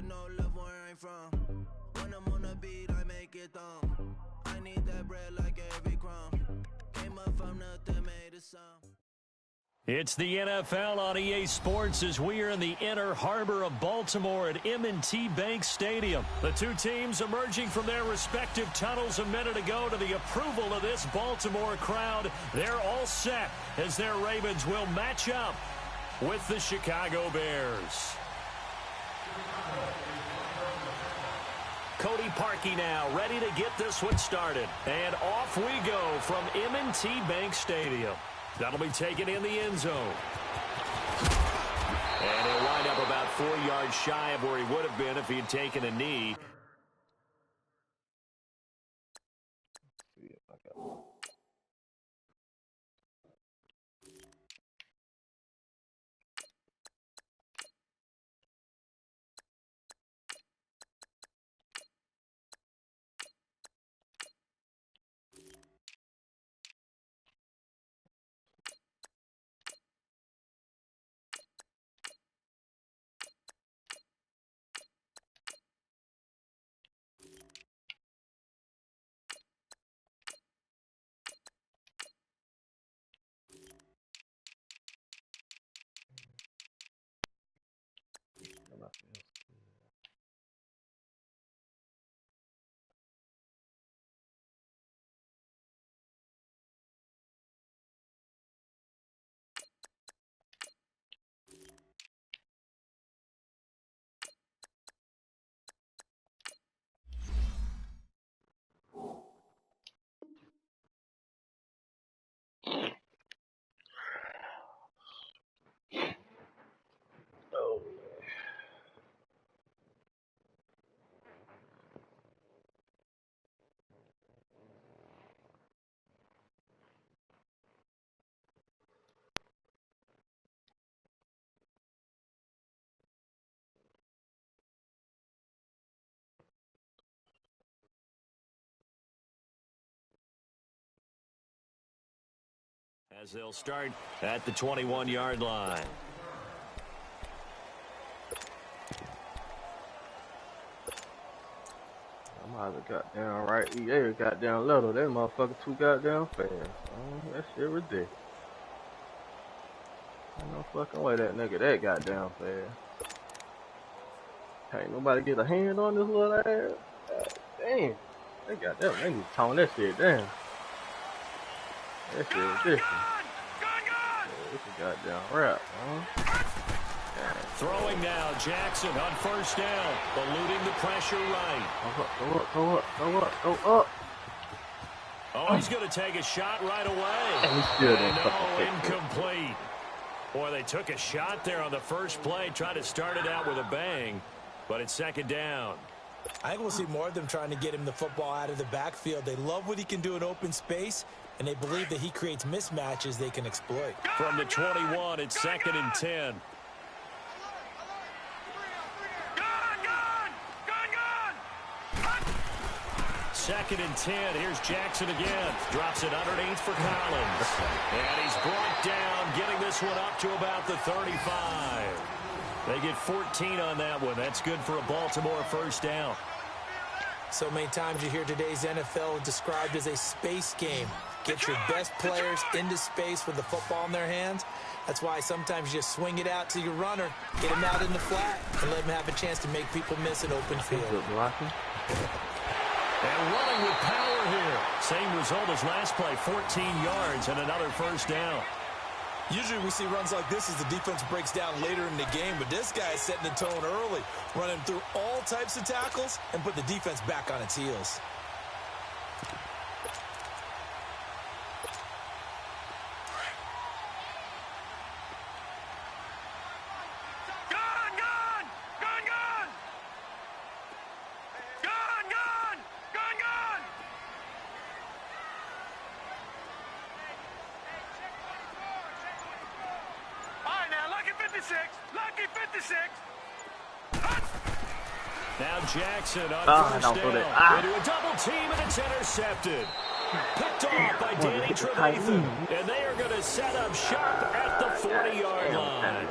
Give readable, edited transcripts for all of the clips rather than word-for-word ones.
get no love where I'm from. When I'm on the beat, I make it thumb. I need that bread like every crumb. Came up from nothing, made a song. It's the NFL on EA Sports as we are in the inner harbor of Baltimore at M&T Bank Stadium. The two teams emerging from their respective tunnels a minute ago to the approval of this Baltimore crowd. They're all set as their Ravens will match up with the Chicago Bears. Cody Parkey now ready to get this one started. And off we go from M&T Bank Stadium. That'll be taken in the end zone. And he'll wind up about 4 yards shy of where he would have been if he had taken a knee. As they'll start at the 21-yard line. I'm either goddamn right EA or goddamn little. That motherfucker too goddamn fast. That shit ridiculous. Ain't no fucking way that nigga that goddamn fast. Can't nobody get a hand on this little ass. God damn. They need to tone that shit down. That shit ridiculous. Yeah, this is goddamn rap, huh? Throwing now, Jackson on first down, eluding the pressure right. Go up. Oh, he's going to take a shot right away. And incomplete. Boy, they took a shot there on the first play, tried to start it out with a bang, but it's second down. I think we'll see more of them trying to get him the football out of the backfield. They love what he can do in open space, and they believe that he creates mismatches they can exploit. From the 21, it's second and 10. Second and 10. Here's Jackson again. Drops it underneath for Collins. And he's brought down, getting this one up to about the 35. They get 14 on that one. That's good for a Baltimore first down. So many times you hear today's NFL described as a space game. Get your best players into space with the football in their hands. That's why sometimes you just swing it out to your runner, get him out in the flat, and let him have a chance to make people miss an open field. And running with power here. Same result as last play, 14 yards and another first down. Usually we see runs like this as the defense breaks down later in the game, but this guy is setting the tone early, running through all types of tackles and put the defense back on its heels. Now Jackson on first down. Into a double team, and it's intercepted. Picked off by Danny Trevathan. And they are going to set up shop at the 40-yard line.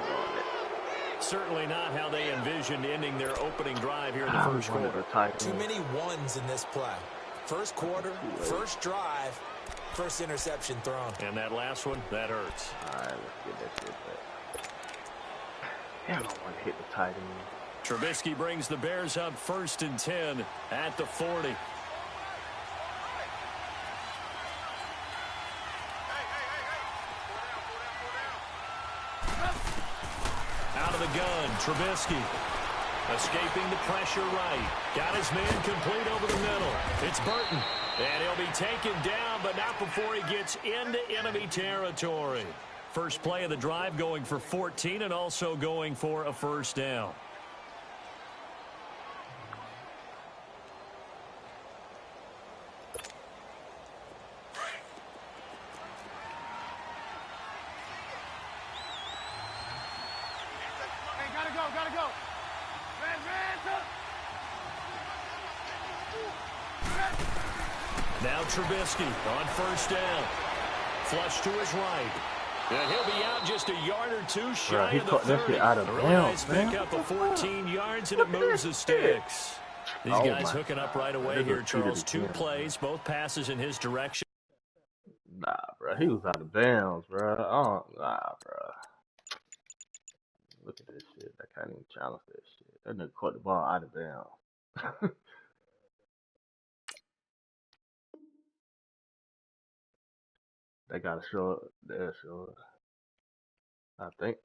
Certainly not how they envisioned ending their opening drive here in the first quarter. Too many ones in this play. First quarter, first drive, first interception thrown. And that last one, that hurts. All right, let's get that shit back. Damn, I don't want to hit the tight end. Trubisky brings the Bears up 1st and 10 at the 40. Out of the gun, Trubisky. Escaping the pressure right. Got his man complete over the middle. It's Burton. And he'll be taken down, but not before he gets into enemy territory. First play of the drive going for 14 and also going for a first down. Gotta go. Now Trubisky on first down. Flush to his right. And he'll be out just a yard or two shy of the 30. Out of bounds, pick up a 14 yards, and it moves the sticks. These guys hooking up right away here, Charles. 2 plays, both passes in his direction. Nah, bro. He was out of bounds, bro. Oh, nah, bro. Look at this shit. I can't even challenge that shit. That nigga caught the ball out of bounds. They gotta show it. They'll show it. I think.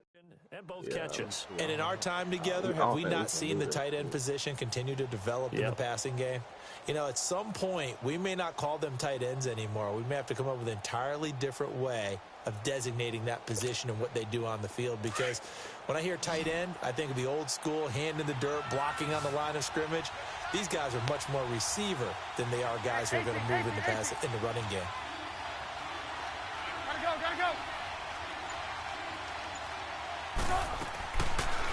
And both catches. And in our time together, have we not seen the tight end position continue to develop in the passing game? You know, at some point, we may not call them tight ends anymore. We may have to come up with an entirely different way of designating that position and what they do on the field. Because when I hear tight end, I think of the old school, hand in the dirt, blocking on the line of scrimmage. These guys are much more receiver than they are guys who are going to move in the running game. Gotta go.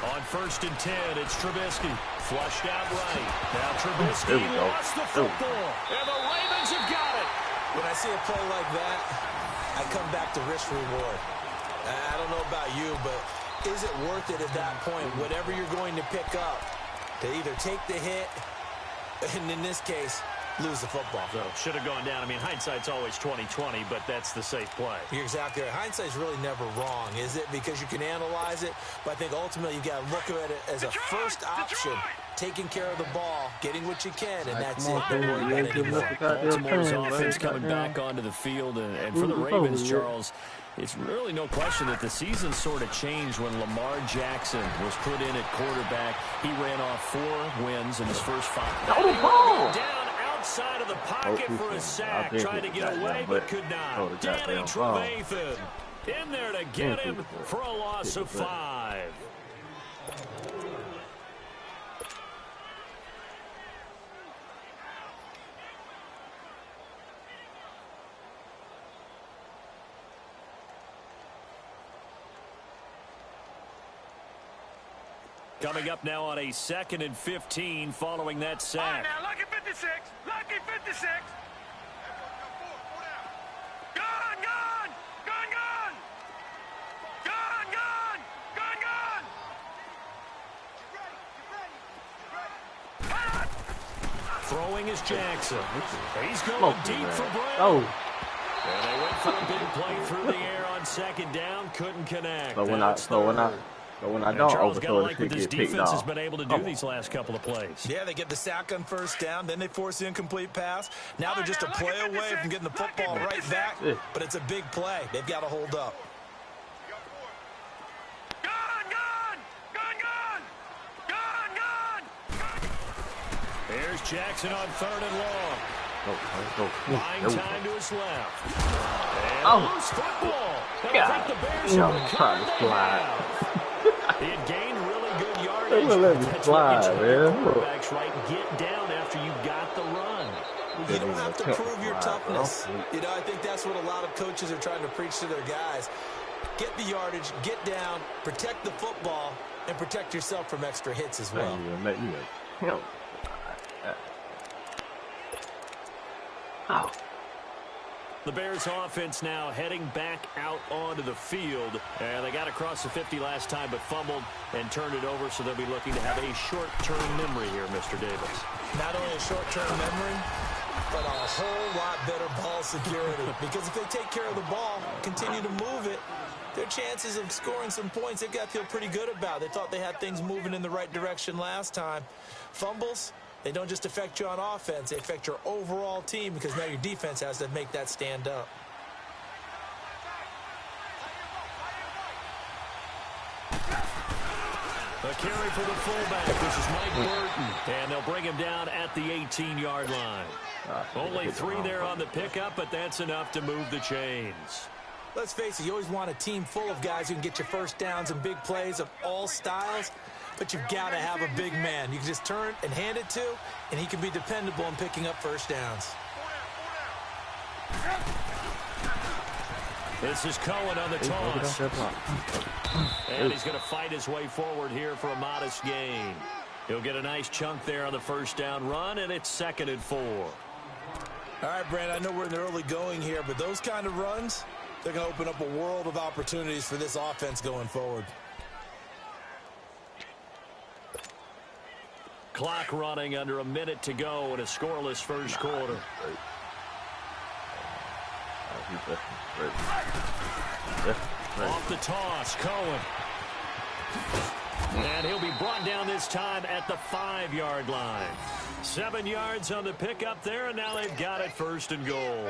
On 1st and 10, it's Trubisky. Flushed out right. Now Trubisky lost the football. And the Ravens have got it. When I see a play like that, I come back to risk reward. I don't know about you, but is it worth it at that point, whatever you're going to pick up, to either take the hit, and in this case, lose the football? So should have gone down. I mean, hindsight's always 20/20, but that's the safe play. You're exactly right. Hindsight's really never wrong, is it? Because you can analyze it, but I think ultimately you got to look at it as a first option, taking care of the ball, getting what you can, and that's it. Baltimore's offense coming back onto the field, and for the Ravens, Charles, it's really no question that the season sort of changed when Lamar Jackson was put in at quarterback. He ran off 4 wins in his first 5. Down outside of the pocket for a sack, trying to get away but could not. Danny Trevathan in there to get him for a loss of 5. Coming up now on a 2nd and 15 following that sack. Now, lucky 56. Lucky 56. Gone. Throwing is Jackson. He's going deep for Brown. And they went for a big play through the air on 2nd down. Couldn't connect. But when I don't overthrow the shit, get picked defense off. has been able to do these last couple of plays. Yeah, they get the sack on 1st down, then they force the incomplete pass. Now they're just a play away from getting the football right back, but it's a big play. They've got to hold up. There's Jackson on 3rd and long. Buying time to his left. And loose football. I think the Bears are trying to slide. He had gained really good yardage. They're gonna let me slide, man. Quarterbacks, right? Get down after you got the run. You don't have to prove your toughness. You know, I think that's what a lot of coaches are trying to preach to their guys. Get the yardage, get down, protect the football, and protect yourself from extra hits as well. The Bears offense now heading back out onto the field. And they got across the 50 last time but fumbled and turned it over, so they'll be looking to have a short-term memory here, Mr. Davis. Not only a short-term memory, but a whole lot better ball security. Because if they take care of the ball, continue to move it, their chances of scoring some points, they've got to feel pretty good about. They thought they had things moving in the right direction last time. Fumbles, they don't just affect you on offense, they affect your overall team because now your defense has to make that stand up. A carry for the fullback. This is Mike Burton. And they'll bring him down at the 18-yard line. Only 3 there on the pickup, but that's enough to move the chains. Let's face it, you always want a team full of guys who can get you first downs and big plays of all styles, but you've got to have a big man. You can just turn and hand it to, and he can be dependable in picking up first downs. This is Cohen on the toss. And he's going to fight his way forward here for a modest gain. He'll get a nice chunk there on the first down run, and it's 2nd and 4. All right, Brandon, I know we're in the early going here, but those kind of runs, they're going to open up a world of opportunities for this offense going forward. Clock running under a minute to go in a scoreless first quarter. Off the toss, Cohen. And he'll be brought down this time at the 5-yard line. 7 yards on the pickup there, and now they've got it 1st and goal.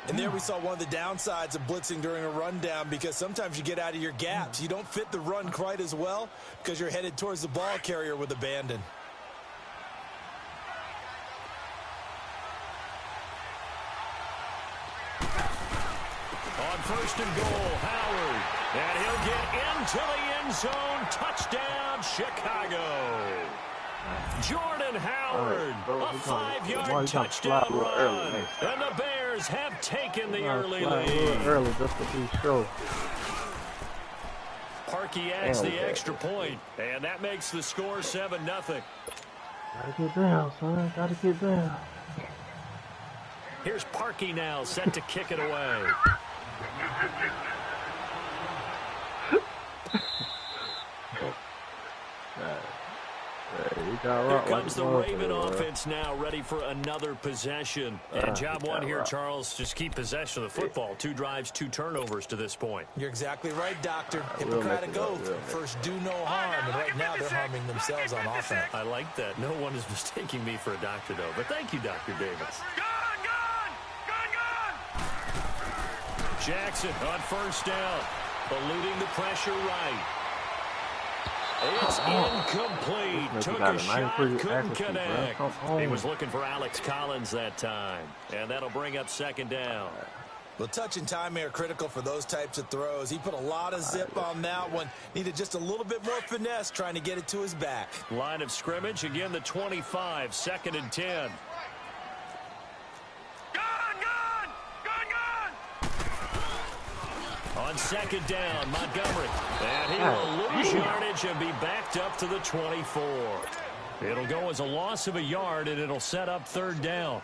And there we saw one of the downsides of blitzing during a rundown, because sometimes you get out of your gaps. You don't fit the run quite as well because you're headed towards the ball carrier with abandon. On 1st and goal, Howard. And he'll get into the end zone. Touchdown, Chicago. Jordan Howard, a 5-yard touchdown run. And the Bears have taken the early lead. Early just to be sure. Parkey adds the extra point, and that makes the score 7-0. Gotta get down, son. Gotta get down. Here's Parkey now, set to kick it away. Here comes the Raven offense now, ready for another possession. And job one here, Charles, just keep possession of the football. 2 drives, 2 turnovers to this point. You're exactly right, Doctor. Hippocratic oath. First, do no harm. And right now, they're harming themselves on offense. I like that. No one is mistaking me for a doctor, though. But thank you, Dr. Davis. Jackson on 1st down, eluding the pressure right. It's incomplete. Took a shot, couldn't connect. He was looking for Alex Collins that time, and that'll bring up 2nd down. Well, touch and timing are critical for those types of throws. He put a lot of zip on that one. Needed just a little bit more finesse trying to get it to his back. Line of scrimmage, again the 25, 2nd and 10. On 2nd down, Montgomery. And he will lose yardage and be backed up to the 24. It'll go as a loss of a yard, and it'll set up 3rd down.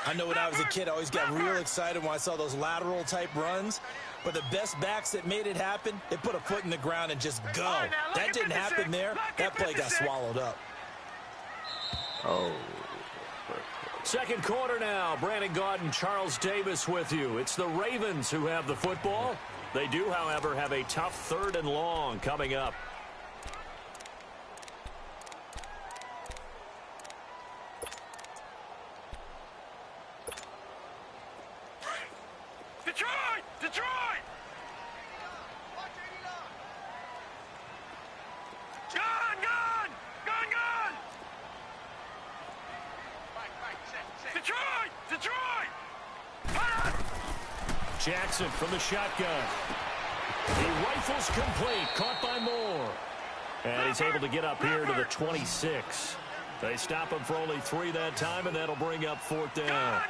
I know when I was a kid, I always got real excited when I saw those lateral-type runs. But the best backs that made it happen, they put a foot in the ground and just go. That didn't happen there. That play got swallowed up. Oh. 2nd quarter now. Brandon Gaudin, Charles Davis with you. It's the Ravens who have the football. They do, however, have a tough 3rd and long coming up. Detroit! Detroit! Gun! Gun! Gun! Gun! Detroit! Detroit! Jackson from the shotgun. He rifles complete, caught by Moore. And he's able to get up here to the 26. They stop him for only 3 that time, and that'll bring up 4th down.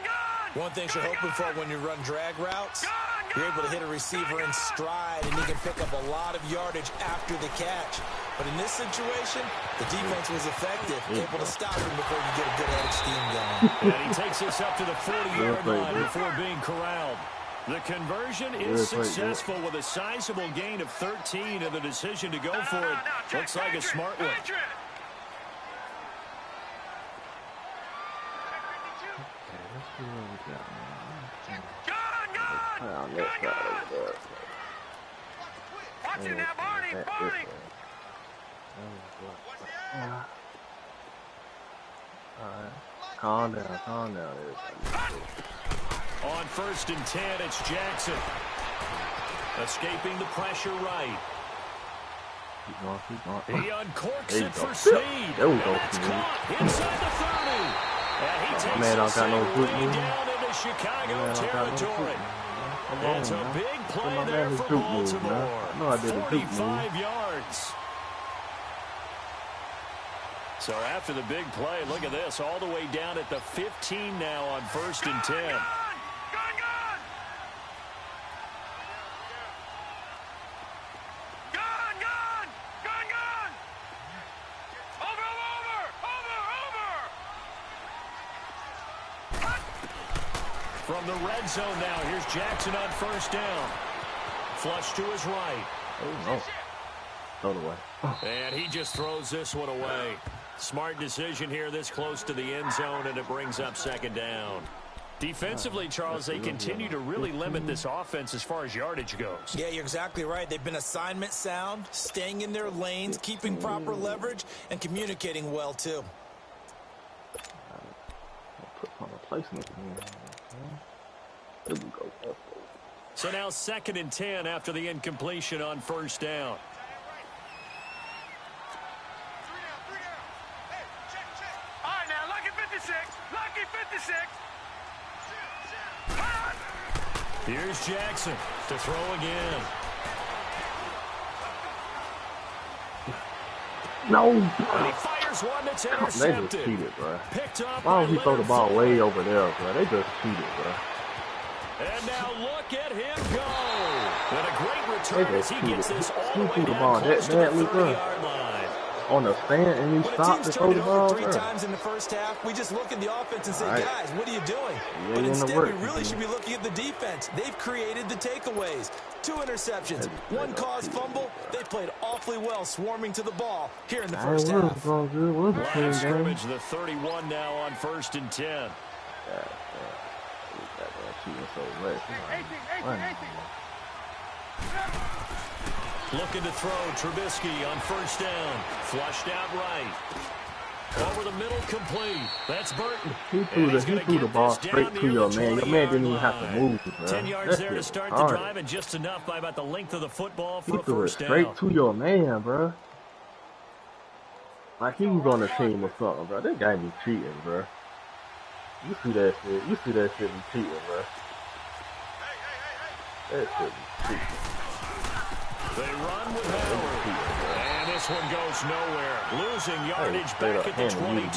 One thing you're hoping for when you run drag routes, you're able to hit a receiver in stride, and he can pick up a lot of yardage after the catch. But in this situation, the defense was effective, able to stop him before you get a good head of steam going. And he takes us up to the 40-yard line before being corralled. The conversion is successful with a sizable gain of 13, and the decision to go for it looks like a smart one. Watch it now, Barney! Barney! Alright. Calm down, everybody. On 1st and 10, it's Jackson. Escaping the pressure right. Keep going. He uncorks it for Snead. There we go. It's caught inside the 30. And he takes Man, I got no it foot down into Chicago territory. It's a big play there for Baltimore. 45 yards. So after the big play, look at this, all the way down at the 15 now on 1st and 10. Gun! From the red zone now, here's Jackson on 1st down. Flush to his right. Oh, no. Throw it away. And he just throws this one away. Smart decision here this close to the end zone, and it brings up 2nd down. Defensively, Charles, they continue to really limit this offense as far as yardage goes. Yeah, you're exactly right. They've been assignment sound, staying in their lanes, keeping proper leverage, and communicating well, too. Put on a placement. There we go. So now 2nd and 10 after the incompletion on 1st down. All right, now, lucky 56. Lucky 56. Here's Jackson to throw again. No. And he fires one that's intercepted. They just cheated, bro. Picked up. Why don't he throw the ball way over there, bro? They just cheated, bro. And now look at him go. And a great return as he gets this all the way down close to the 30-yard line. On the stand, and he stopped to throw the ball. Three times in the first half, we just look at the offense and say, guys, what are you doing? Yeah, but instead, we really should be looking at the defense. They've created the takeaways. 2 interceptions, 1 caused fumble. They played awfully well swarming to the ball here in the first half. Line of scrimmage, the 31 now on 1st and 10. Looking to throw, Trubisky on 1st down. Flushed out right. Over the middle, complete. That's Burton. He threw the ball straight to your man. Your man didn't even have to move, bro. 10 yards there to start the drive, and just enough by about the length of the football for a 1st down. Straight to your man, bro. Like he was on the team or something, bro. That guy be cheating, bro. You see that shit? You see that shit be cheating, bro. That shit be cheating. They run with Howard, and this one goes nowhere. Losing yardage back at the 22.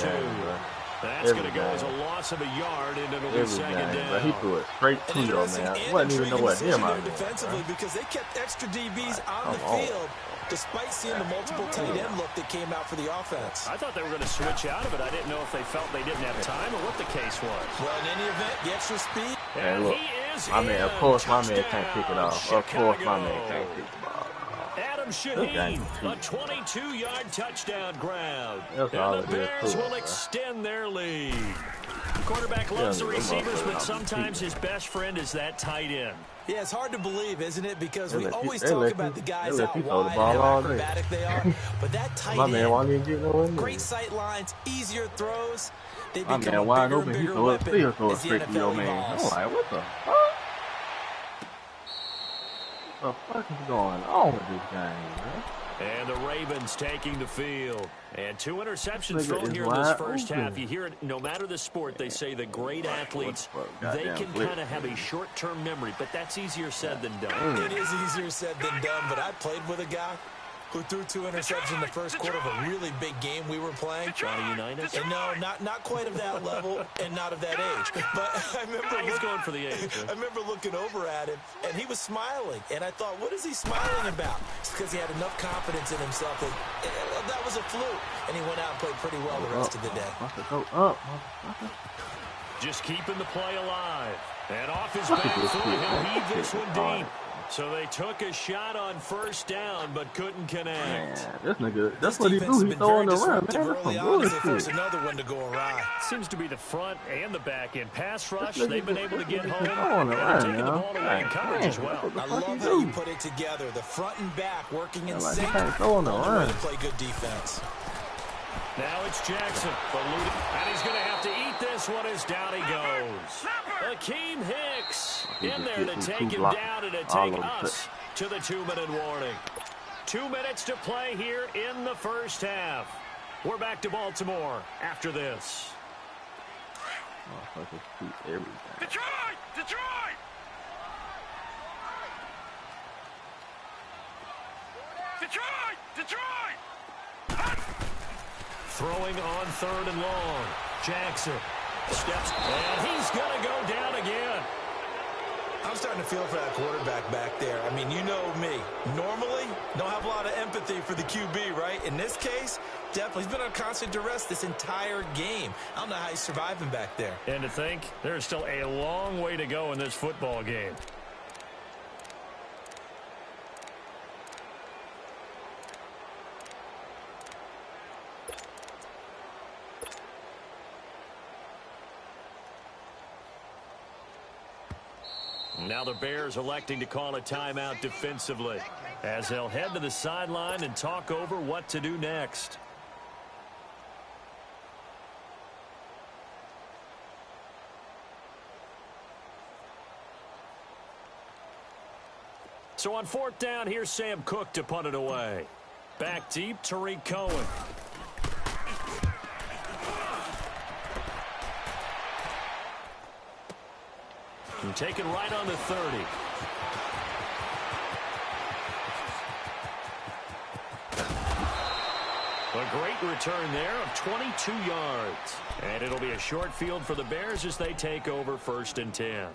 That's going to go as a loss of a yard, and it'll be 2nd down. He threw it straight to your man. Wasn't even know what him out defensively because they kept extra DBs on the field, despite seeing the multiple tight end look that came out for the offense. I thought they were going to switch out of it. I didn't know if they felt they didn't have time or what the case was. Well, in any event, the extra speed. And look, he is my man, of course, my man can't kick it off. Chicago. Of course, my man can't kick the ball. Adam Shaheen, a 22-yard touchdown grab. And the Bears will extend their lead. Quarterback loves the receivers, but sometimes his best friend is that tight end. Yeah, it's hard to believe, isn't it? Because we always talk about the guys out wide and how acrobatic they are. But that tight end, great sight lines, easier throws. They become a bigger and bigger weapon as the NFL evolves. I'm like, what the fuck? What the fuck is going on with this game, man? And the Ravens taking the field. And 2 interceptions thrown here in this first half. You hear it, no matter the sport, they say the great athletes, they can kind of have a short-term memory, but that's easier said than done. It is easier said than done, but I played with a guy who threw 2 interceptions in the first quarter of a really big game we were playing. United? And no, not quite of that level and not of that age. But I remember he's going for the age. I remember looking over at him, and he was smiling. And I thought, what is he smiling about? It's because he had enough confidence in himself that was a fluke. And he went out and played pretty well the rest of the day. Go up. Just keeping the play alive. And off his back foot, he'll heave this one deep. So they took a shot on first down, but couldn't connect. Man, this nigga, that's what he do. He's throwing around, man. That's some bullshit. Another one to go awry. Seems to be the front and the back end. Pass rush, they've been able to get home. And they're taking the ball away in coverage as well. I love how you put it together. The front and back working in sync. Throwing around. Play good defense. Now it's Jackson, and he's going to have to eat this one as down he goes. Akeem Hicks in there to take him down and to take us to the 2-minute warning. 2 minutes to play here in the first half. We're back to Baltimore after this. Detroit! Detroit! Detroit! Detroit! Throwing on 3rd and long. Jackson steps, and he's going to go down again. I'm starting to feel for that quarterback back there. I mean, you know me. Normally, don't have a lot of empathy for the QB, right? In this case, definitely. He's been on constant duress this entire game. I don't know how he's surviving back there. And to think, there's still a long way to go in this football game. Now the Bears electing to call a timeout defensively as they'll head to the sideline and talk over what to do next. So on 4th down, here's Sam Cook to punt it away. Back deep, Tariq Cohen. And taken right on the 30. A great return there of 22 yards. And it'll be a short field for the Bears as they take over 1st and 10.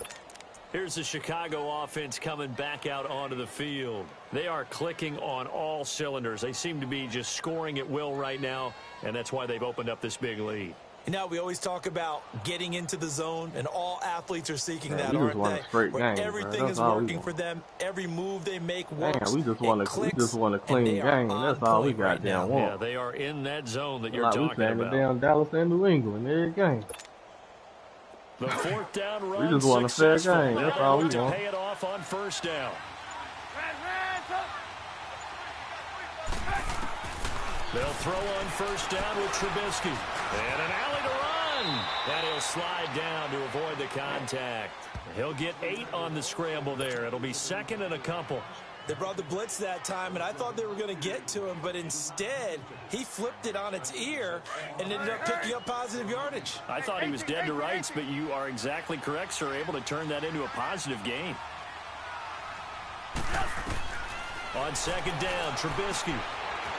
Here's the Chicago offense coming back out onto the field. They are clicking on all cylinders. They seem to be just scoring at will right now, and that's why they've opened up this big lead. You know, we always talk about getting into the zone, and all athletes are seeking that, aren't they? Where everything is working for them, every move they make works. Man, we just want a clean game. That's all we got down want. Yeah, they are in that zone that you're talking about. We down Dallas and New England every game. The 4th down run. We just want a fair game. That's all we want. To pay it off on 1st down. They'll throw on 1st down with Trubisky. And an alley to run. And he'll slide down to avoid the contact. He'll get 8 on the scramble there. It'll be 2nd and a couple. They brought the blitz that time, and I thought they were going to get to him, but instead, he flipped it on its ear and ended up picking up positive yardage. I thought he was dead to rights, but you are exactly correct, sir, able to turn that into a positive gain. On 2nd down, Trubisky.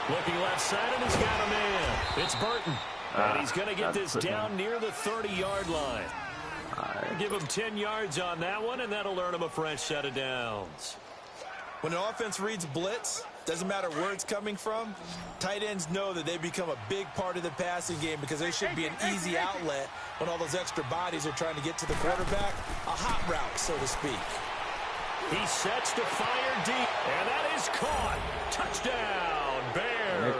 Looking left side, and he's got a man. It's Burton. And he's going to get this down near the 30-yard line. Give him 10 yards on that one, and that'll earn him a fresh set of downs. When an offense reads blitz, doesn't matter where it's coming from, tight ends know that they become a big part of the passing game because there should be an easy outlet when all those extra bodies are trying to get to the quarterback. A hot route, so to speak. He sets to fire deep, and that is caught. Touchdown, Bears.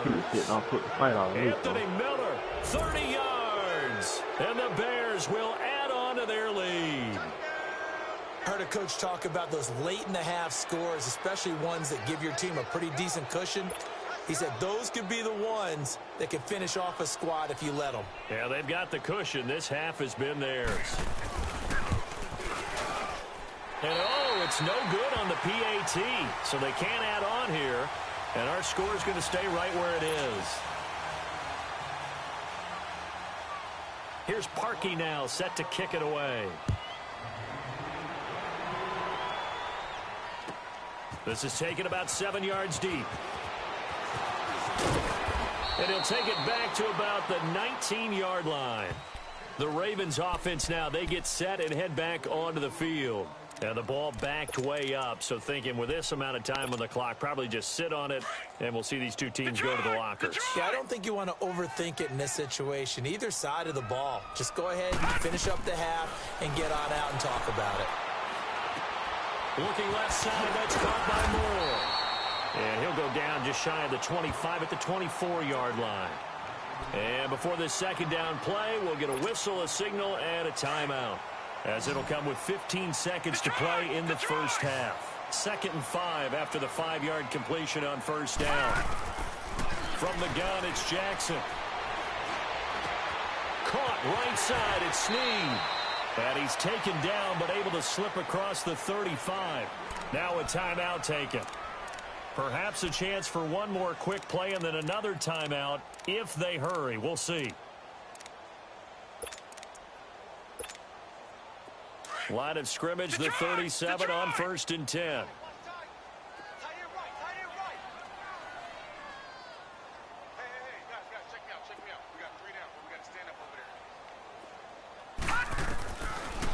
Anthony Miller, 30 yards, and the Bears will add on to their lead. Heard a coach talk about those late-in-the-half scores, especially ones that give your team a pretty decent cushion. He said those could be the ones that can finish off a squad if you let them. Yeah, they've got the cushion. This half has been theirs. And, it's no good on the PAT, so they can't add on here. And our score is going to stay right where it is. Here's Parkey now, set to kick it away. This is taken about 7 yards deep. And he'll take it back to about the 19-yard line. The Ravens offense now, they get set and head back onto the field. And the ball backed way up, so thinking with this amount of time on the clock, probably just sit on it, and we'll see these two teams go to the lockers. Yeah, I don't think you want to overthink it in this situation. Either side of the ball. Just go ahead, finish up the half, and get on out and talk about it. Looking left side, that's caught by Moore. And he'll go down just shy of the 25 at the 24-yard line. And before this second down play, we'll get a whistle, a signal, and a timeout, as it'll come with 15 seconds to play in the first half. 2nd and 5 after the 5-yard completion on first down. From the gun, it's Jackson. Caught right side, it's Snead. And he's taken down, but able to slip across the 35. Now a timeout taken. Perhaps a chance for one more quick play and then another timeout if they hurry. We'll see. Line of scrimmage, the 37 on 1st and 10.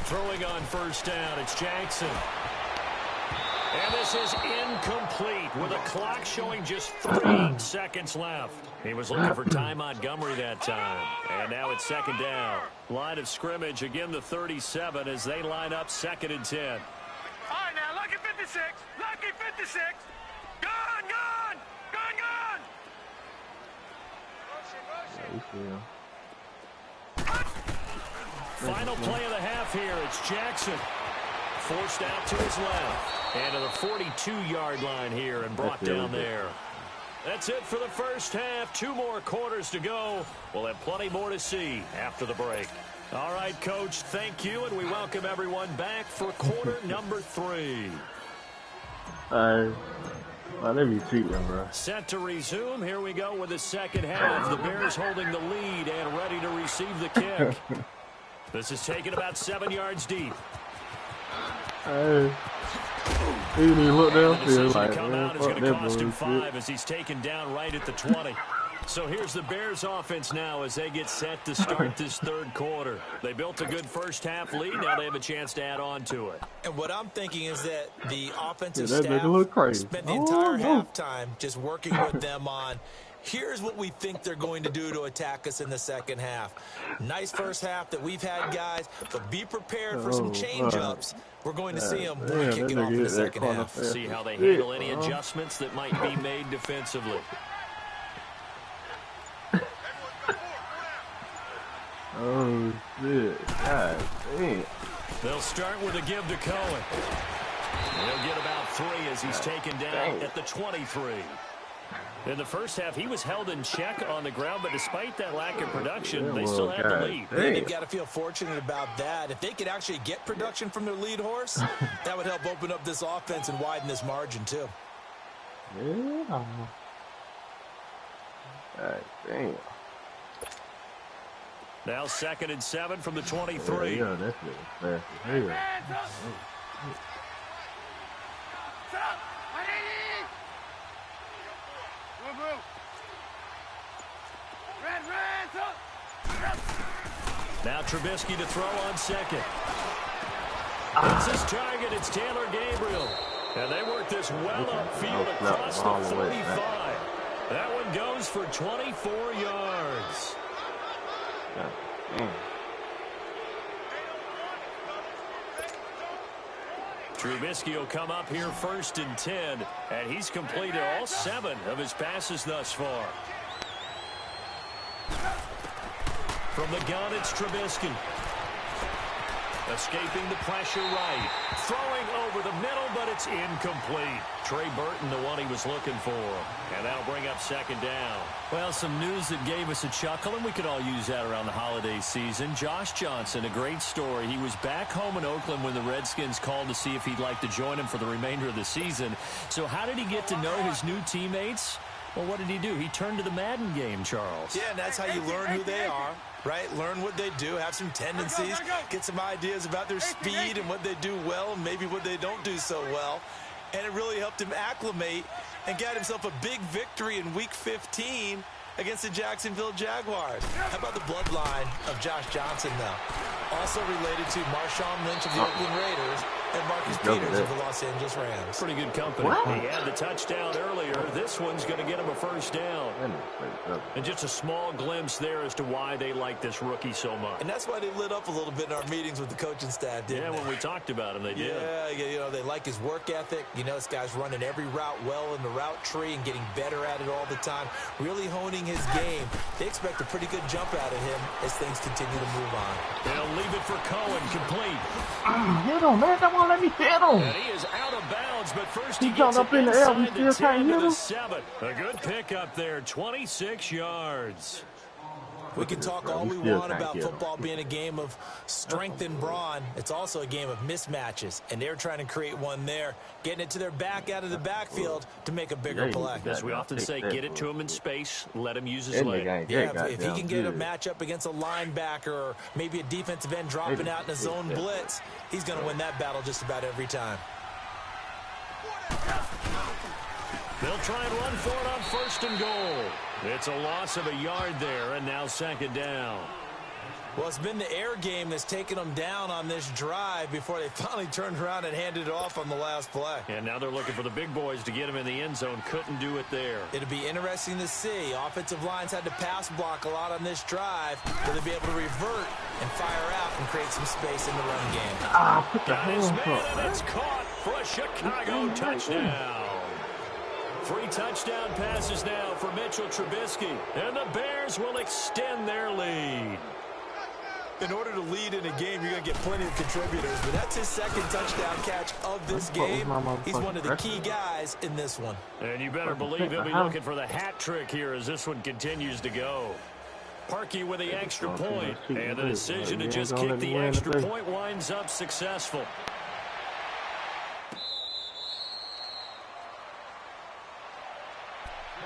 Throwing on first down, it's Jackson. And this is incomplete with a clock showing just 3 seconds left. He was looking for Ty Montgomery that time. And now it's 2nd down. Line of scrimmage, again the 37 as they line up 2nd and 10. All right, now, lucky 56. Lucky 56. Gone, gone. Gone, gone. Final play of the half here. It's Jackson. Forced out to his left. And to the 42-yard line here and brought down there. That's it for the first half. 2 more quarters to go. We'll have plenty more to see after the break. All right, Coach, thank you, and we welcome everyone back for quarter number 3. Let me treat them, bro. Set to resume. Here we go with the second half. The Bears holding the lead and ready to receive the kick. This is taken about 7 yards deep. He didn't even look down. The decision to come out is going to cost him 5 as he's taken down right at the 20. So here's the Bears offense now as they get set to start this 3rd quarter. They built a good first half lead. Now they have a chance to add on to it. And what I'm thinking is that the offensive staff spent the entire halftime just working with them on, here's what we think they're going to do to attack us in the second half. Nice first half that we've had, guys, but be prepared for some change-ups. We're going to see them kick it off in the second half. See how they handle any adjustments that might be made defensively. Oh, shit. God damn. They'll start with a give to Cohen. He'll get about 3 as he's taken down at the 23. In the first half, he was held in check on the ground, but despite that lack of production, they still had the lead. They've got to feel fortunate about that. If they could actually get production from their lead horse, that would help open up this offense and widen this margin, too. Yeah. God damn. Now 2nd and 7 from the 23. Yeah, that's it. Fast as hell. Now Trubisky to throw on 2nd. It's his target. It's Taylor Gabriel. And they work this well upfield across the 45. That one goes for 24 yards. Trubisky will come up here 1st and 10, and he's completed all 7 of his passes thus far. From the gun, it's Trubisky. Escaping the pressure right. Throwing over the middle, but it's incomplete. Trey Burton, the one he was looking for. And that'll bring up 2nd down. Well, some news that gave us a chuckle, and we could all use that around the holiday season. Josh Johnson, a great story. He was back home in Oakland when the Redskins called to see if he'd like to join him for the remainder of the season. So how did he get to know his new teammates? Well, what did he do? He turned to the Madden game, Charles. Yeah, and that's how you learn who they are, right? Learn what they do, have some tendencies, get some ideas about their speed and what they do well and maybe what they don't do so well. And it really helped him acclimate and got himself a big victory in Week 15 against the Jacksonville Jaguars. How about the bloodline of Josh Johnson, though? Also related to Marshawn Lynch of the Oakland Raiders and Marcus Peters of the Los Angeles Rams. Pretty good company. What? He had the touchdown earlier. This one's going to get him a first down. And just a small glimpse there as to why they like this rookie so much. And that's why they lit up a little bit in our meetings with the coaching staff, didn't they? When we talked about him, they did. Yeah, you know, they like his work ethic. You know, this guy's running every route well in the route tree and getting better at it all the time, really honing his game. They expect a pretty good jump out of him as things continue to move on. They'll leave it for Cohen, complete. Hit him, man. That won't let me hit him. And he is out of bounds, but first He he jumped gets up in the air. We inside still the 10 can't to hit the him. 7. A good pickup there, 26 yards. We can talk all we want about football being a game of strength and brawn. It's also a game of mismatches, and they're trying to create one there, getting it to their back out of the backfield to make a bigger play. As we often say, get it to him in space, let him use his leg. Yeah, if he can get a matchup against a linebacker or maybe a defensive end dropping out in a zone blitz, he's going to win that battle just about every time. They'll try and run for it on 1st and goal. It's a loss of a yard there, and now 2nd down. Well, it's been the air game that's taken them down on this drive before they finally turned around and handed it off on the last play. And now they're looking for the big boys to get him in the end zone. Couldn't do it there. It'll be interesting to see. Offensive lines had to pass block a lot on this drive. Will they be able to revert and fire out and create some space in the run game? Put the hands up, and it's caught for a Chicago touchdown. 3 touchdown passes now for Mitchell Trubisky, and the Bears will extend their lead. In order to lead in a game, you're going to get plenty of contributors, but that's his 2nd touchdown catch of this game. He's one of the key guys in this one. And you better believe he'll be looking for the hat trick here as this one continues to go. Parkey with the extra point, and the decision to just kick the extra point winds up successful.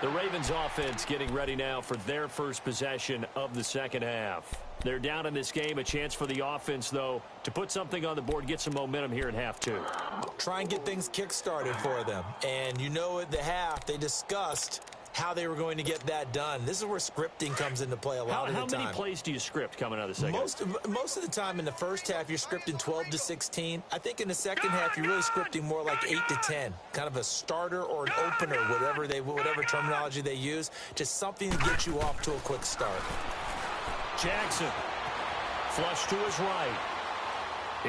The Ravens offense getting ready now for their first possession of the 2nd half. They're down in this game. A chance for the offense, though, to put something on the board, get some momentum here in half 2. Try and get things kick-started for them. And you know at the half, they discussed how they were going to get that done. This is where scripting comes into play a lot of the time. How many plays do you script coming out of the 2nd? Most of the time in the first half, you're scripting 12 to 16. I think in the 2nd half, you're really scripting more like 8 to 10. Kind of a starter or an opener, whatever terminology they use. Just something to get you off to a quick start. Jackson, flush to his right.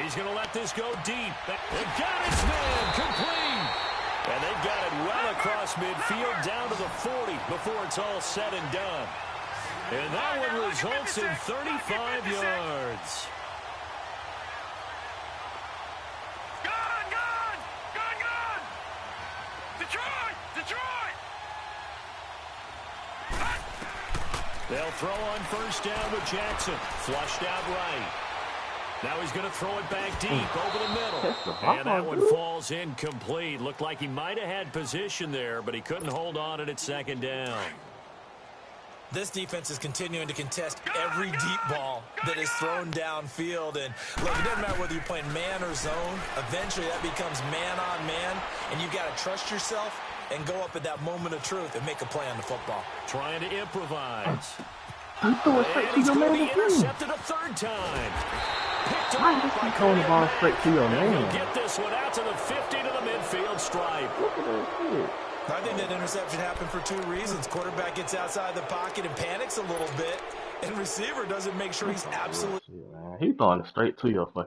He's going to let this go deep. They got his man, complete. And they got it well across midfield down to the 40 before it's all said and done. And that one results in 35 yards. Gone! Detroit! They'll throw on 1st down with Jackson. Flushed out right. Now he's going to throw it back deep over the middle. And that one falls incomplete. Looked like he might have had position there, but he couldn't hold on it at 2nd down. This defense is continuing to contest every deep ball that is thrown downfield. And look, it doesn't matter whether you're playing man or zone. Eventually that becomes man on man, and you've got to trust yourself and go up at that moment of truth and make a play on the football. Trying to improvise. He threw it straight to your man again. Intercepted a 3rd time. Why is he throwing the ball straight to your man? He'll get this one out to the 50 to the midfield stripe. Look at that shit. I think that interception happened for 2 reasons. Quarterback gets outside the pocket and panics a little bit, and receiver doesn't make sure he's absolutely... He's throwing it straight to your fucking